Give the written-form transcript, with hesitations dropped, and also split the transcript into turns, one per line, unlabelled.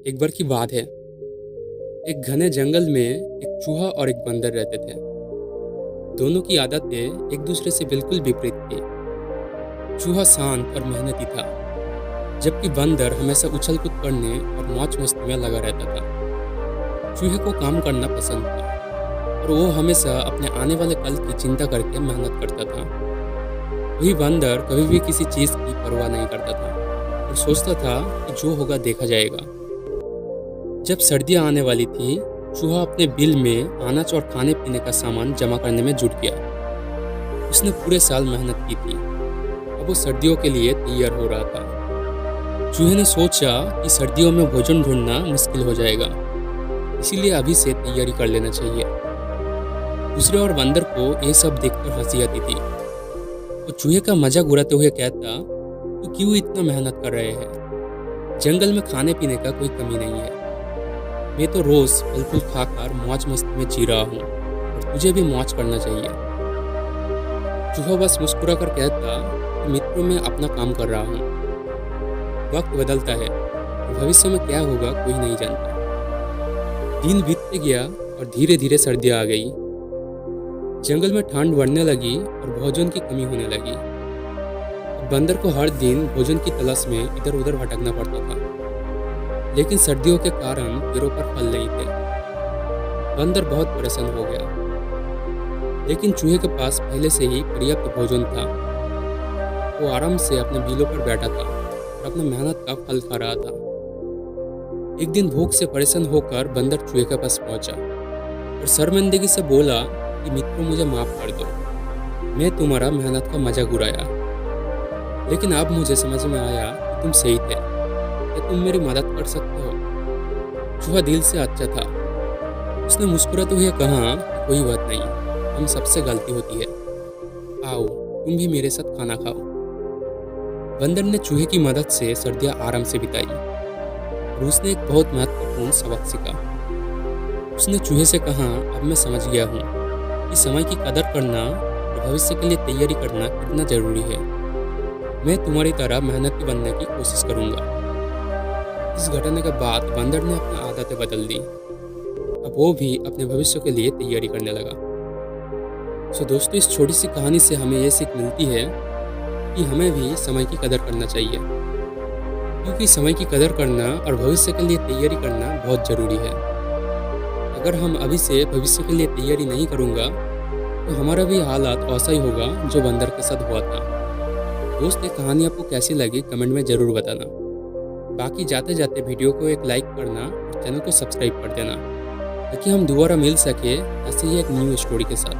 एक बार की बात है। एक घने जंगल में एक चूहा और एक बंदर रहते थे। दोनों की आदतें एक दूसरे से बिल्कुल विपरीत थी। चूहा शांत और मेहनती था, जबकि बंदर हमेशा उछल कूद करने और मौज मस्ती में लगा रहता था। चूहे को काम करना पसंद था और वो हमेशा अपने आने वाले कल की चिंता करके मेहनत करता था। वही बंदर कभी भी किसी चीज़ की परवाह नहीं करता था और सोचता था कि जो होगा देखा जाएगा। जब सर्दियां आने वाली थी, चूहा अपने बिल में अनाज और खाने पीने का सामान जमा करने में जुट गया। उसने पूरे साल मेहनत की थी, अब वो सर्दियों के लिए तैयार हो रहा था। चूहे ने सोचा कि सर्दियों में भोजन ढूंढना मुश्किल हो जाएगा, इसीलिए अभी से तैयारी कर लेना चाहिए। दूसरे और बंदर को ये सब देखकर हंसी आती थी। वो चूहे का मजाक उड़ाते हुए कहता, "तू क्यों इतना मेहनत कर रहे हैं? जंगल में खाने पीने का कोई कमी नहीं है। मैं तो रोज फल फूल खाकर मौज मस्ती में जी रहा हूँ और तुझे भी मौज करना चाहिए।" चूहा बस मुस्कुरा कर कहता, "कि मित्रों में अपना काम कर रहा हूँ। वक्त बदलता है और भविष्य में क्या होगा कोई नहीं जानता।" दिन बीतते गया और धीरे धीरे सर्दियाँ आ गई। जंगल में ठंड बढ़ने लगी और भोजन की कमी होने लगी। अब बंदर को हर दिन भोजन की तलाश में इधर उधर भटकना पड़ता था, लेकिन सर्दियों के कारण पेड़ों पर फल नहीं थे। बंदर बहुत परेशान हो गया, लेकिन चूहे के पास पहले से ही पर्याप्त भोजन था। वो आराम से अपने बिलों पर बैठा था और अपनी मेहनत का फल खा रहा था। एक दिन भूख से परेशान होकर बंदर चूहे के पास पहुंचा और शर्मिंदगी से बोला कि मित्रों, मुझे माफ कर दो। मैं तुम्हारा मेहनत का मजाक उड़ाया, लेकिन अब मुझे समझ में आया कि तुम सही थे। क्या तुम मेरी मदद कर सकते हो? चूहा दिल से अच्छा था। उसने मुस्कुराते हुए कहा, "कोई बात नहीं, हम सबसे गलती होती है। आओ, तुम भी मेरे साथ खाना खाओ।" बंदर ने चूहे की मदद से सर्दियां आराम से बिताई और उसने एक बहुत महत्वपूर्ण सबक सीखा। उसने चूहे से कहा, "अब मैं समझ गया हूँ कि समय की कदर करना और भविष्य के लिए तैयारी करना कितना जरूरी है। मैं तुम्हारी तरह मेहनती बनने की कोशिश करूंगा।" इस घटना के बाद बंदर ने अपनी आदतें बदल दी। अब वो भी अपने भविष्य के लिए तैयारी करने लगा। दोस्तों, इस छोटी सी कहानी से हमें ये सीख मिलती है कि हमें भी समय की कदर करना चाहिए, क्योंकि समय की कदर करना और भविष्य के लिए तैयारी करना बहुत ज़रूरी है। अगर हम अभी से भविष्य के लिए तैयारी नहीं करूँगा तो हमारा भी हालात ऐसा ही होगा जो बंदर के साथ हुआ था। दोस्त, ये कहानी आपको कैसी लगी कमेंट में ज़रूर बताना। बाकी जाते जाते वीडियो को एक लाइक करना और चैनल को सब्सक्राइब कर देना, ताकि हम दोबारा मिल सके ऐसे ही एक न्यू स्टोरी के साथ।